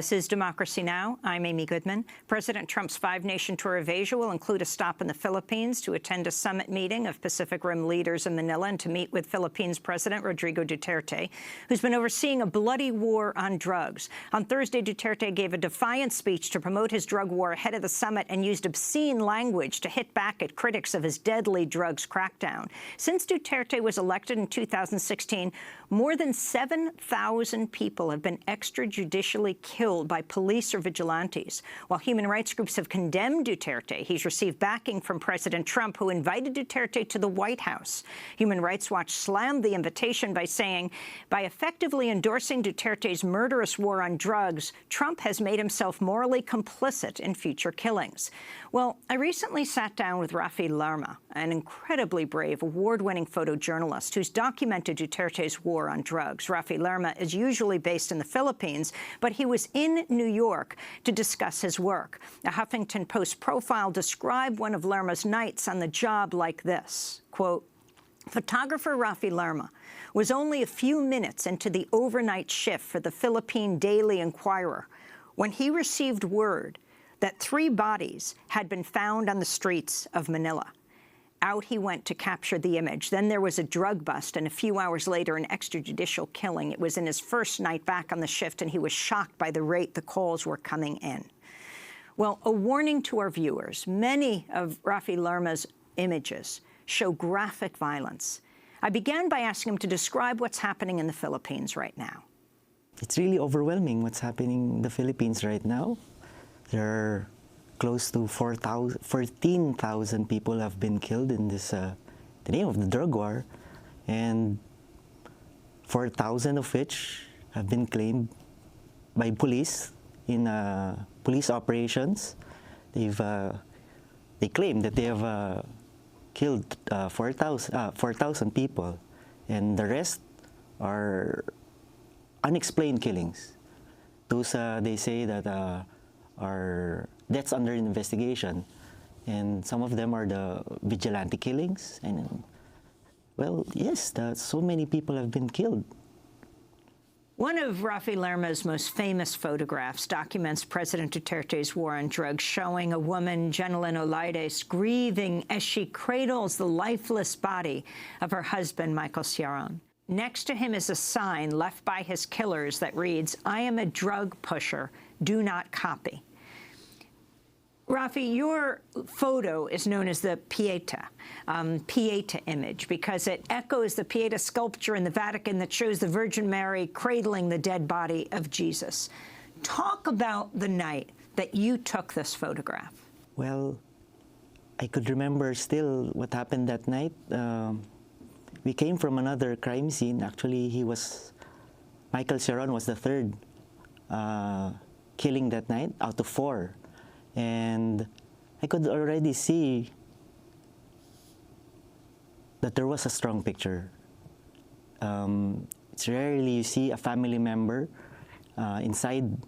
This is Democracy Now! I'm Amy Goodman. President Trump's five-nation tour of Asia will include a stop in the Philippines to attend a summit meeting of Pacific Rim leaders in Manila and to meet with Philippines President Rodrigo Duterte, who's been overseeing a bloody war on drugs. On Thursday, Duterte gave a defiant speech to promote his drug war ahead of the summit and used obscene language to hit back at critics of his deadly drugs crackdown. Since Duterte was elected in 2016, more than 7,000 people have been extrajudicially killed by police or vigilantes. While human rights groups have condemned Duterte, he's received backing from President Trump, who invited Duterte to the White House. Human Rights Watch slammed the invitation by saying, by effectively endorsing Duterte's murderous war on drugs, Trump has made himself morally complicit in future killings. Well, I recently sat down with Rafi Lerma, an incredibly brave, award-winning photojournalist who's documented Duterte's war on drugs. Rafi Lerma is usually based in the Philippines, but he was in New York to discuss his work. A Huffington Post profile described one of Lerma's nights on the job like this, quote, photographer Rafi Lerma was only a few minutes into the overnight shift for the Philippine Daily Inquirer when he received word that 3 bodies had been found on the streets of Manila. Out he went to capture the image. Then there was a drug bust, and a few hours later, an extrajudicial killing. It was in his first night back on the shift, and he was shocked by the rate the calls were coming in. Well, a warning to our viewers. Many of Rafi Lerma's images show graphic violence. I began by asking him to describe what's happening in the Philippines right now. It's really overwhelming what's happening in the Philippines right now. There are close to 14,000 people have been killed in this, the name of the drug war, and 4,000 of which have been claimed by police in police operations. They claim that they have killed 4,000 people, and the rest are unexplained killings. Those they say that are deaths under investigation, and some of them are the vigilante killings. And well, yes, so many people have been killed. One of Rafi Lerma's most famous photographs documents President Duterte's war on drugs, showing a woman, Jenilyn Olaides, grieving as she cradles the lifeless body of her husband, Michael Ciaron. Next to him is a sign left by his killers that reads, "I am a drug pusher, do not copy." Rafi, your photo is known as the Pieta image, because it echoes the Pieta sculpture in the Vatican that shows the Virgin Mary cradling the dead body of Jesus. Talk about the night that you took this photograph. Well, I could remember still what happened that night. We came from another crime scene. Actually, Michael Ciaron was the 3rd killing that night out of 4. And I could already see that there was a strong picture. It's rarely you see a family member inside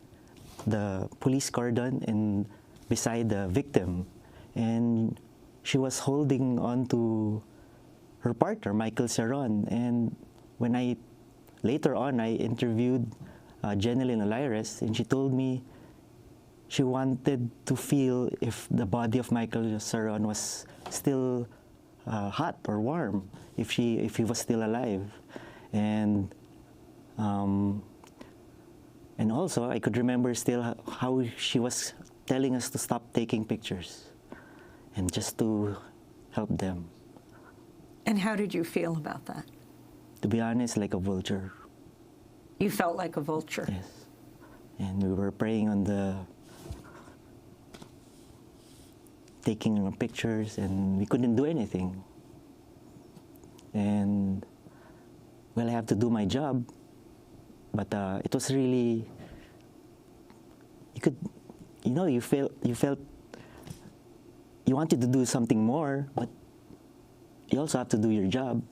the police cordon and beside the victim. And she was holding on to her partner, Michael Ciaron. And when later on, I interviewed Jenilyn Olaides, and she told me she wanted to feel if the body of Michael Ciaron was still hot or warm, if he was still alive. And also I could remember still how she was telling us to stop taking pictures and just to help them. And how did you feel about that? To be honest, like a vulture. You felt like a vulture? Yes. And we were praying on the taking pictures, and we couldn't do anything. And well, I have to do my job, but it was really, you felt you wanted to do something more, but you also have to do your job.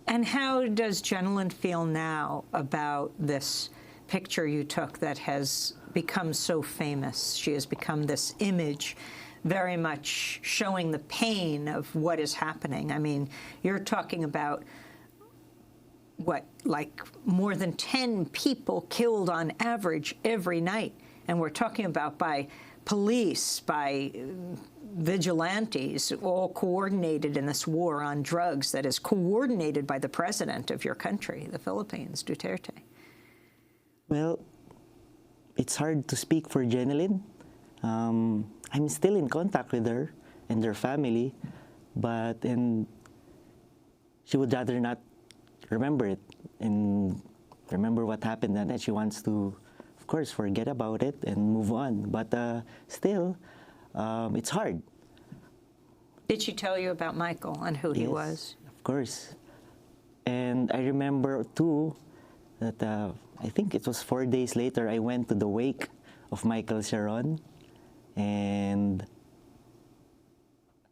And how does Jenilyn feel now about this picture you took that has become so famous? She has become this image very much showing the pain of what is happening. I mean, you're talking about, what, like more than 10 people killed on average every night and we're talking about by police, by vigilantes, all coordinated in this war on drugs that is coordinated by the president of your country, the Philippines, Duterte. Well, it's hard to speak for Jeneline. I'm still in contact with her and their family, but she would rather not remember it and remember what happened that night. She wants to, of course, forget about it and move on. But still, it's hard. Did she tell you about Michael and who he was? Of course. And I remember, too, that I think it was 4 days later, I went to the wake of Michael Sharon. And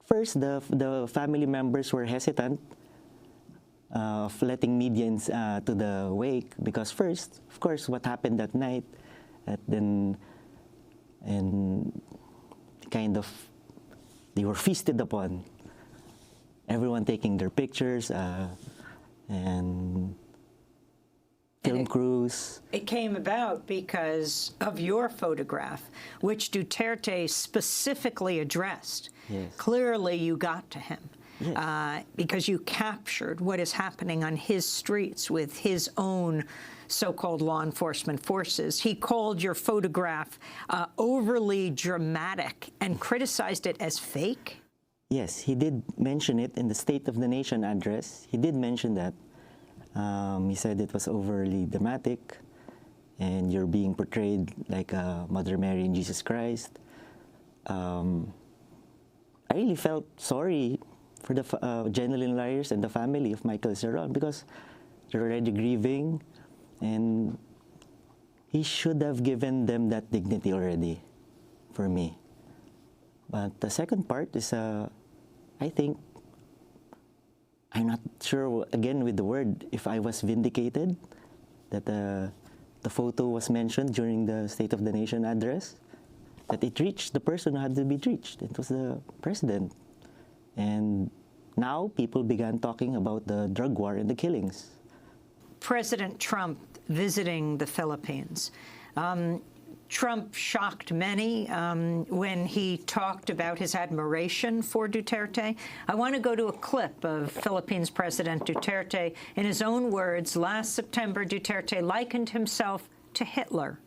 first, the family members were hesitant of letting media to the wake because first, of course, what happened that night, and kind of they were feasted upon. Everyone taking their pictures and film crews. It came about because of your photograph, which Duterte specifically addressed. Yes. Clearly, you got to him. Yes. Because you captured what is happening on his streets with his own so-called law enforcement forces. He called your photograph overly dramatic and criticized it as fake. Yes, he did mention it in the State of the Nation address. He did mention that. He said it was overly dramatic and you're being portrayed like Mother Mary and Jesus Christ. I really felt sorry for the Jeneline Liars and the family of Michael Sharon because they're already grieving and he should have given them that dignity already for me. But the second part is, I think, I'm not sure, again, with the word, if I was vindicated, that the photo was mentioned during the State of the Nation address, that it reached the person who had to be reached. It was the president. And now people began talking about the drug war and the killings. President Trump visiting the Philippines. Trump shocked many when he talked about his admiration for Duterte. I want to go to a clip of Philippines President Duterte. In his own words, last September, Duterte likened himself to Hitler.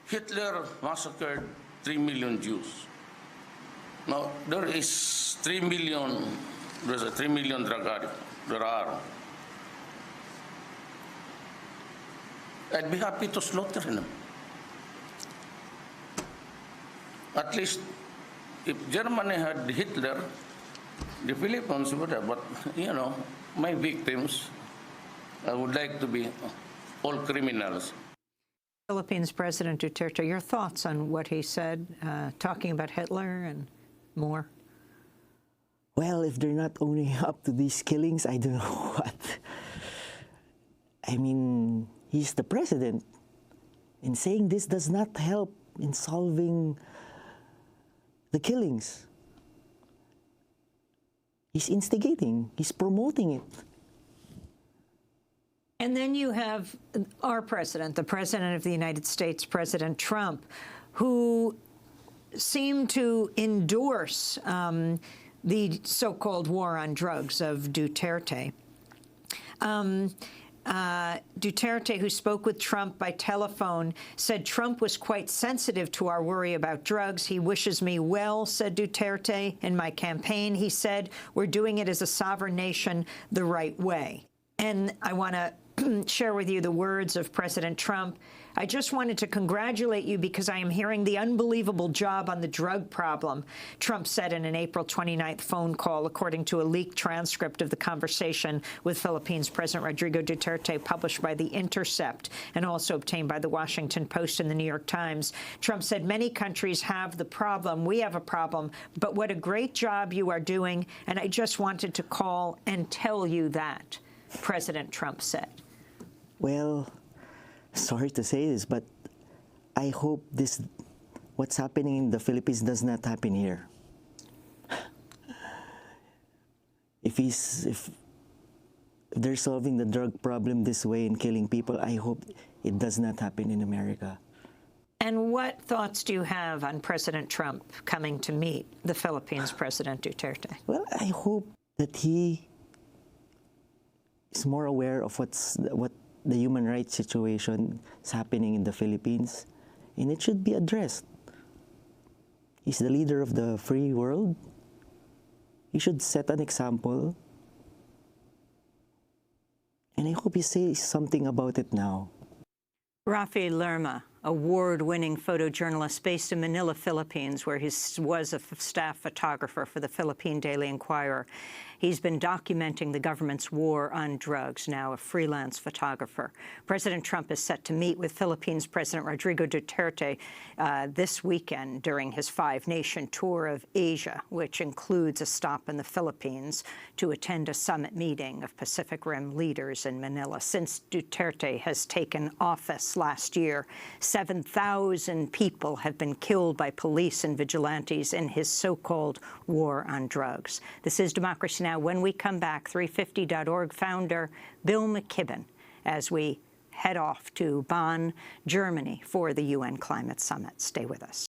Hitler massacred 3 million Jews. Now, there's a 3 million drug addicts. There are. I'd be happy to slaughter them. At least, if Germany had Hitler, the Philippines would have. But, you know, my victims, I would like to be all criminals. Philippines President Duterte, your thoughts on what he said, talking about Hitler and more? Well, if they're not owning up to these killings, I don't know what. I mean, he's the president. And saying this does not help in solving the killings. He's instigating, he's promoting it. And then you have our president, the President of the United States, President Trump, who seemed to endorse the so-called war on drugs of Duterte. Duterte, who spoke with Trump by telephone, said Trump was quite sensitive to our worry about drugs. He wishes me well, said Duterte. In my campaign, he said, we're doing it as a sovereign nation the right way. And I want to share with you the words of President Trump. I just wanted to congratulate you because I am hearing the unbelievable job on the drug problem, Trump said in an April 29th phone call, according to a leaked transcript of the conversation with Philippines President Rodrigo Duterte, published by The Intercept and also obtained by The Washington Post and The New York Times. Trump said, many countries have the problem. We have a problem. But what a great job you are doing. And I just wanted to call and tell you that, President Trump said. Well, sorry to say this, but I hope what's happening in the Philippines does not happen here. If they're solving the drug problem this way and killing people, I hope it does not happen in America. And what thoughts do you have on President Trump coming to meet the Philippines President Duterte? Well, I hope that he is more aware of what the human rights situation is happening in the Philippines, and it should be addressed. He's the leader of the free world. He should set an example, and I hope he says something about it now. Rafi Lerma, award-winning photojournalist based in Manila, Philippines, where he was a staff photographer for the Philippine Daily Inquirer. He's been documenting the government's war on drugs, now a freelance photographer. President Trump is set to meet with Philippines President Rodrigo Duterte this weekend during his five-nation tour of Asia, which includes a stop in the Philippines to attend a summit meeting of Pacific Rim leaders in Manila. Since Duterte has taken office last year, 7,000 people have been killed by police and vigilantes in his so-called war on drugs. This is Democracy Now! When we come back, 350.org founder Bill McKibben, as we head off to Bonn, Germany, for the UN Climate Summit. Stay with us.